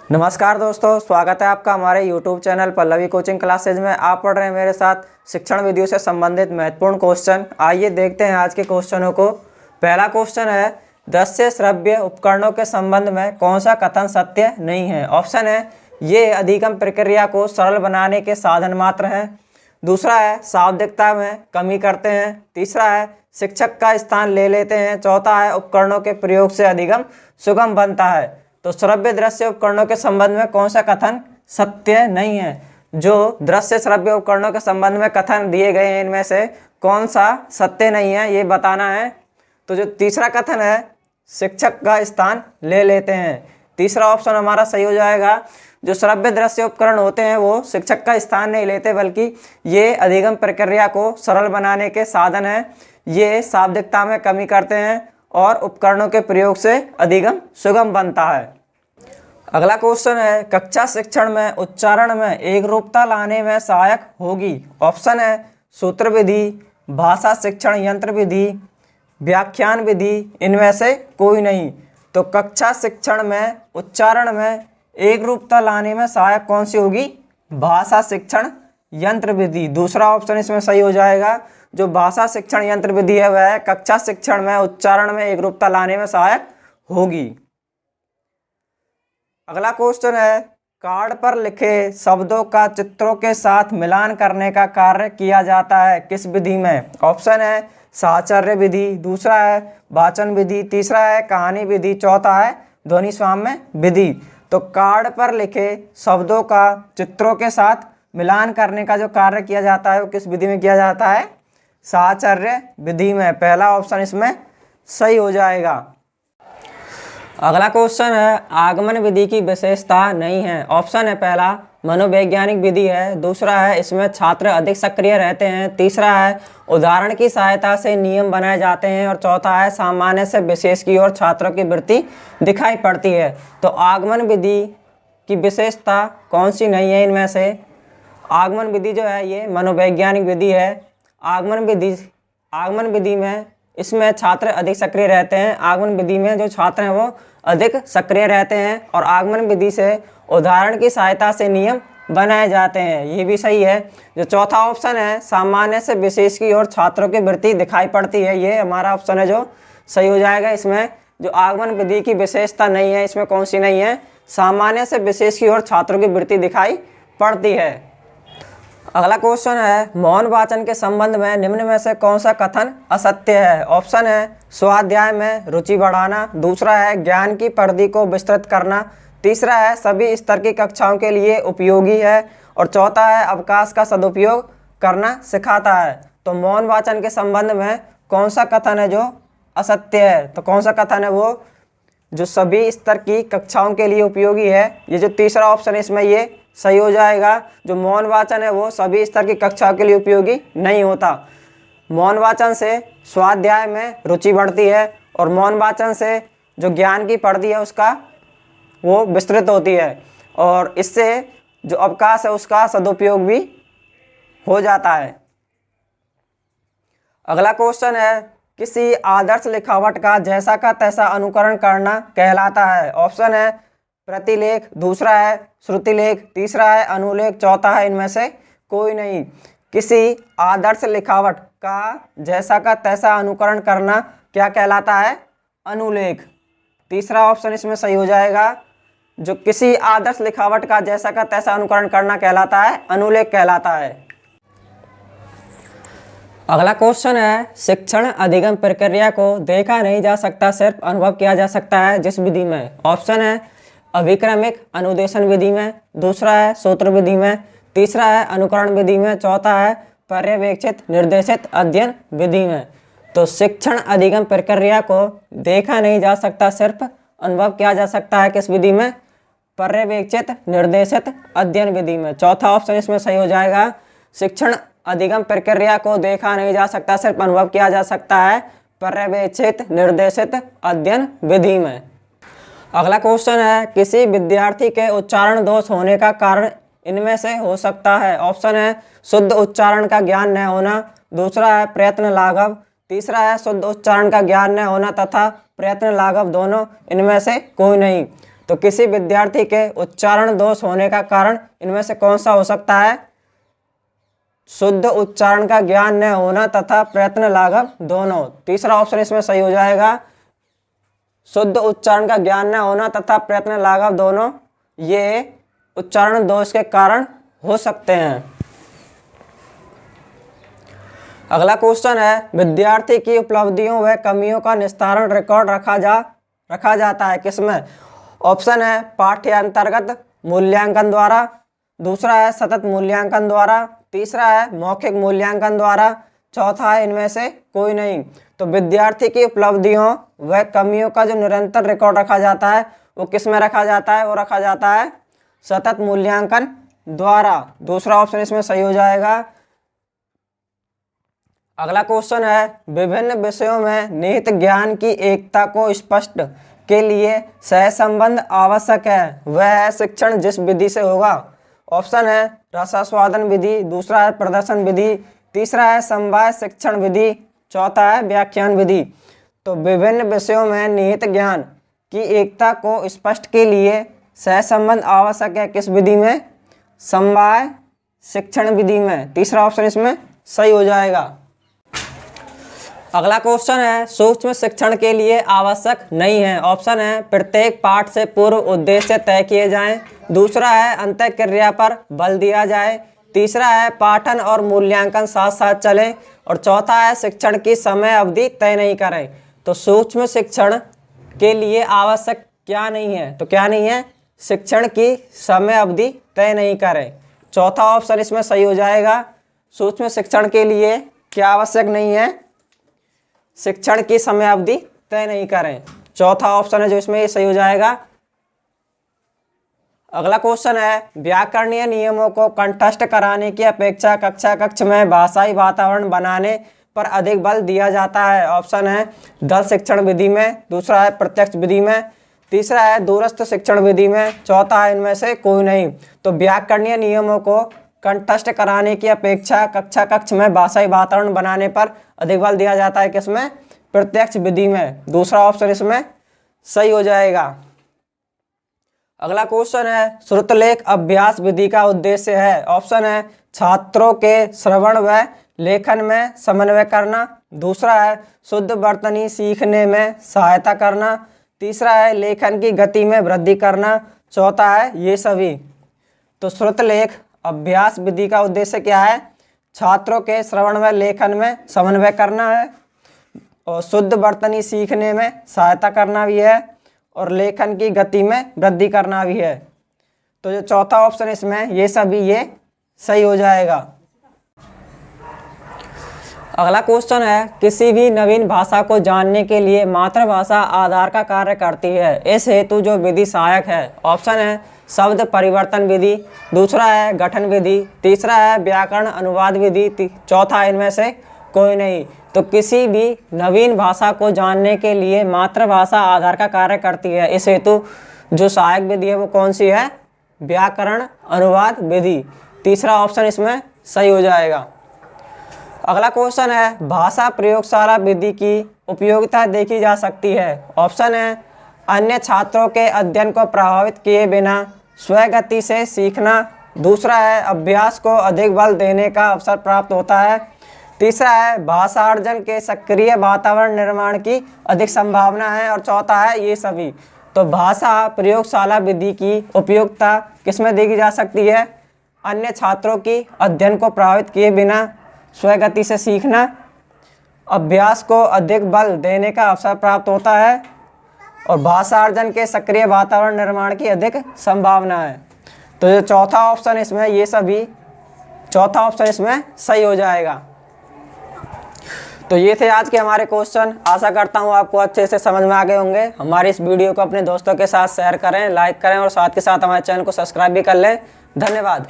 नमस्कार दोस्तों, स्वागत है आपका हमारे YouTube channel Pallavi coaching classes में। आप पढ़ रहे हैं मेरे साथ शिक्षण विधियों से संबंधित महत्वपूर्ण क्वेश्चन। आइए देखते हैं आज के क्वेश्चनों को। पहला क्वेश्चन है, दृश्य श्रव्य उपकरणों के संबंध में कौन सा कथन सत्य नहीं है। ऑप्शन है, ये अधिगम प्रक्रिया को सरल बनाने के साधन मात्र हैं। दूसरा है, शाब्दिकता में कमी करते हैं। तीसरा है, शिक्षक का स्थान ले लेते हैं। चौथा है, उपकरणों के प्रयोग से अधिगम सुगम बनता है। तो श्रव्य दृश्य उपकरणों के संबंध में कौन सा कथन सत्य नहीं है। जो दृश्य श्रव्य उपकरणों के संबंध में कथन दिए गए हैं, इनमें से कौन सा सत्य नहीं है, ये बताना है। तो जो तीसरा कथन है, शिक्षक का स्थान ले लेते हैं, तीसरा ऑप्शन हमारा सही हो जाएगा। जो श्रव्य दृश्य उपकरण होते हैं वो शिक्षक का स्थान नहीं लेते, बल्कि ये अधिगम प्रक्रिया को सरल बनाने के साधन हैं। ये शाब्दिकता में कमी करते हैं और उपकरणों के प्रयोग से अधिगम सुगम बनता है। अगला क्वेश्चन है, कक्षा शिक्षण में उच्चारण में एक रूपता लाने में सहायक होगी। ऑप्शन है, सूत्र विधि, भाषा शिक्षण यंत्र विधि, व्याख्यान विधि, इनमें से कोई नहीं। तो कक्षा शिक्षण में उच्चारण में एक रूपता लाने में सहायक कौन सी होगी? भाषा शिक्षण यंत्र विधि। दूसरा ऑप्शन इसमें सही हो जाएगा। जो भाषा शिक्षण यंत्र विधि है वह कक्षा शिक्षण में उच्चारण में एक रूपता लाने में सहायक होगी। अगला क्वेश्चन है, कार्ड पर लिखे शब्दों का चित्रों के साथ मिलान करने का कार्य किया जाता है किस विधि में। ऑप्शन है, साहचर्य विधि। दूसरा है, वाचन विधि। तीसरा है, कहानी विधि। चौथा है, ध्वनि साम्य विधि। तो कार्ड पर लिखे शब्दों का चित्रों के साथ मिलान करने का जो कार्य किया जाता है वो किस विधि में किया जाता है? साहचर्य विधि में। पहला ऑप्शन इसमें सही हो जाएगा। अगला क्वेश्चन है, आगमन विधि की विशेषता नहीं है। ऑप्शन है, पहला मनोवैज्ञानिक विधि है। दूसरा है, इसमें छात्र अधिक सक्रिय रहते हैं। तीसरा है, उदाहरण की सहायता से नियम बनाए जाते हैं। और चौथा है, सामान्य से विशेष की ओर छात्रों की वृत्ति दिखाई पड़ती है। तो आगमन विधि की विशेषता कौन सी नहीं है इनमें से? आगमन विधि जो है ये मनोवैज्ञानिक विधि है। आगमन विधि में इसमें छात्र अधिक सक्रिय रहते हैं। आगमन विधि में जो छात्र हैं वो अधिक सक्रिय रहते हैं। और आगमन विधि से उदाहरण की सहायता से नियम बनाए जाते हैं, ये भी सही है। जो चौथा ऑप्शन है, सामान्य से विशेष की ओर छात्रों की वृत्ति दिखाई पड़ती है, ये हमारा ऑप्शन है जो सही हो जाएगा। इसमें जो आगमन विधि की विशेषता नहीं है, इसमें कौन सी नहीं है? सामान्य से विशेष की ओर छात्रों की वृत्ति दिखाई पड़ती है। अगला क्वेश्चन है, मौन वाचन के संबंध में निम्न में से कौन सा कथन असत्य है। ऑप्शन है, स्वाध्याय में रुचि बढ़ाना। दूसरा है, ज्ञान की परिधि को विस्तृत करना। तीसरा है, सभी स्तर की कक्षाओं के लिए उपयोगी है। और चौथा है, अवकाश का सदुपयोग करना सिखाता है। तो मौन वाचन के संबंध में कौन सा कथन है जो असत्य है? तो कौन सा कथन है वो? जो सभी स्तर की कक्षाओं के लिए उपयोगी है, ये जो तीसरा ऑप्शन है इसमें ये सही हो जाएगा। जो मौन वाचन है वो सभी स्तर की कक्षाओं के लिए उपयोगी नहीं होता। मौन वाचन से स्वाध्याय में रुचि बढ़ती है और मौन वाचन से जो ज्ञान की परिधि है उसका वो विस्तृत होती है, और इससे जो अवकाश है उसका सदुपयोग भी हो जाता है। अगला क्वेश्चन है, किसी आदर्श लिखावट का जैसा का तैसा अनुकरण करना कहलाता है। ऑप्शन है, प्रतिलेख। दूसरा है, श्रुतिलेख। तीसरा है, अनुलेख। चौथा है, इनमें से कोई नहीं। किसी आदर्श लिखावट का जैसा का तैसा अनुकरण करना क्या कहलाता है? अनुलेख। तीसरा ऑप्शन इसमें सही हो जाएगा। जो किसी आदर्श लिखावट का जैसा का तैसा अनुकरण करना कहलाता है, अनुलेख कहलाता है। अगला क्वेश्चन है, शिक्षण अधिगम प्रक्रिया को देखा नहीं जा सकता, सिर्फ अनुभव किया जा सकता है जिस विधि में। ऑप्शन है, अभिक्रमिक अनुदेशन विधि में। दूसरा है, सूत्र विधि में। तीसरा है, अनुकरण विधि में। चौथा है, पर्यवेक्षित निर्देशित अध्ययन विधि में। तो शिक्षण अधिगम प्रक्रिया को देखा नहीं जा सकता, सिर्फ अनुभव किया जा सकता है किस विधि में? पर्यवेक्षित निर्देशित अध्ययन विधि में। चौथा ऑप्शन इसमें सही हो जाएगा। शिक्षण अधिगम प्रक्रिया को देखा नहीं जा सकता, सिर्फ अनुभव किया जा सकता है पर्यवेक्षित निर्देशित अध्ययन विधि में। अगला क्वेश्चन है, किसी विद्यार्थी के उच्चारण दोष होने का कारण इनमें से हो सकता है। ऑप्शन है, शुद्ध उच्चारण का ज्ञान न होना। दूसरा है, प्रयत्न लाघव। तीसरा है, शुद्ध उच्चारण का ज्ञान न होना तथा प्रयत्न लाघव दोनों, इनमें से कोई नहीं। तो किसी विद्यार्थी के उच्चारण दोष होने का कारण इनमें से कौन सा हो सकता है? शुद्ध उच्चारण का ज्ञान न होना तथा प्रयत्न लाघव दोनों। तीसरा ऑप्शन इसमें सही हो जाएगा। शुद्ध उच्चारण का ज्ञान न होना तथा प्रयत्न लाघव दोनों ये उच्चारण दोष के कारण हो सकते हैं। अगला क्वेश्चन है, विद्यार्थी की उपलब्धियों व कमियों का निस्तारण रिकॉर्ड रखा जाता है किसमें? ऑप्शन है पाठ्यांतर्गत मूल्यांकन द्वारा, दूसरा है सतत मूल्यांकन द्वारा, तीसरा है मौखिक मूल्यांकन द्वारा, चौथा है इनमें से कोई नहीं। तो विद्यार्थी की उपलब्धियों व कमियों का जो निरंतर रिकॉर्ड रखा जाता है वो किस में रखा जाता है? वो रखा जाता है सतत मूल्यांकन द्वारा। दूसरा ऑप्शन इसमें सही हो जाएगा। अगला क्वेश्चन है, विभिन्न विषयों में निहित ज्ञान की एकता को स्पष्ट के लिए सहसंबंध आवश्यक है, वह है शिक्षण जिस विधि से होगा। ऑप्शन है रसास्वादन विधि, दूसरा है प्रदर्शन विधि, तीसरा है समवाय शिक्षण विधि, चौथा है व्याख्यान विधि। तो विभिन्न विषयों में निहित ज्ञान की एकता को स्पष्ट के लिए सहसंबंध आवश्यक है किस विधि में? समवाय शिक्षण विधि में। तीसरा ऑप्शन इसमें सही हो जाएगा। अगला क्वेश्चन है, सूक्ष्म शिक्षण के लिए आवश्यक नहीं है। ऑप्शन है प्रत्येक पाठ से पूर्व उद्देश्य तय किए जाएं, दूसरा है अंतःक्रिया पर बल दिया जाए, तीसरा है पाठन और मूल्यांकन साथ साथ चलें, और चौथा है शिक्षण की समय अवधि तय नहीं करें। तो सूक्ष्म शिक्षण के लिए आवश्यक क्या नहीं है? तो क्या नहीं है? शिक्षण की समय अवधि तय नहीं करें। चौथा ऑप्शन इसमें सही हो जाएगा। सूक्ष्म शिक्षण के लिए क्या आवश्यक नहीं है? शिक्षण की समय अवधि तय नहीं करें। चौथा ऑप्शन है जो इसमें ये सही हो जाएगा। अगला क्वेश्चन है, व्याकरणीय नियमों को कंठस्थ कराने की अपेक्षा कक्षा कक्ष में भाषाई वातावरण बनाने पर अधिक बल दिया जाता है। ऑप्शन है दल शिक्षण विधि में, दूसरा है प्रत्यक्ष विधि में, तीसरा है दूरस्थ शिक्षण विधि में, चौथा है इनमें से कोई नहीं। तो व्याकरणीय नियमों को कंठस्थ कराने की अपेक्षा कक्षा कक्ष में भाषाई वातावरण बनाने पर अधिक बल दिया जाता है किसमें? प्रत्यक्ष विधि में। दूसरा ऑप्शन इसमें सही हो जाएगा। अगला क्वेश्चन है, श्रुतलेख अभ्यास विधि का उद्देश्य है। ऑप्शन है छात्रों के श्रवण व लेखन में समन्वय करना, दूसरा है शुद्ध वर्तनी सीखने में सहायता करना, तीसरा है लेखन की गति में वृद्धि करना, चौथा है ये सभी। तो श्रुतलेख अभ्यास विधि का उद्देश्य क्या है? छात्रों के श्रवण व लेखन में समन्वय करना है, और शुद्ध वर्तनी सीखने में सहायता करना भी है, और लेखन की गति में वृद्धि करना भी है। तो जो चौथा ऑप्शन इसमें ये सभी ये सही हो जाएगा। अगला क्वेश्चन है, किसी भी नवीन भाषा को जानने के लिए मातृभाषा आधार का कार्य करती है, इस हेतु जो विधि सहायक है। ऑप्शन है शब्द परिवर्तन विधि, दूसरा है गठन विधि, तीसरा है व्याकरण अनुवाद विधि, चौथा इनमें से कोई नहीं। तो किसी भी नवीन भाषा को जानने के लिए मातृभाषा आधार का कार्य करती है, इस हेतु जो सहायक विधि है वो कौन सी है? व्याकरण अनुवाद विधि। तीसरा ऑप्शन इसमें सही हो जाएगा। अगला क्वेश्चन है, भाषा प्रयोगशाला विधि की उपयोगिता देखी जा सकती है। ऑप्शन है अन्य छात्रों के अध्ययन को प्रभावित किए बिना स्वगति से सीखना, दूसरा है अभ्यास को अधिक बल देने का अवसर प्राप्त होता है, तीसरा है भाषार्जन के सक्रिय वातावरण निर्माण की अधिक संभावना है, और चौथा है ये सभी। तो भाषा प्रयोगशाला विधि की उपयोगिता किसमें देखी जा सकती है? अन्य छात्रों की अध्ययन को प्रभावित किए बिना स्वगति से सीखना, अभ्यास को अधिक बल देने का अवसर प्राप्त होता है, और भाषार्जन के सक्रिय वातावरण निर्माण की अधिक संभावना है। तो जो चौथा ऑप्शन इसमें ये सभी, चौथा ऑप्शन इसमें सही हो जाएगा। तो ये थे आज के हमारे क्वेश्चन। आशा करता हूँ आपको अच्छे से समझ में आ गए होंगे। हमारी इस वीडियो को अपने दोस्तों के साथ शेयर करें, लाइक करें, और साथ के साथ हमारे चैनल को सब्सक्राइब भी कर लें। धन्यवाद।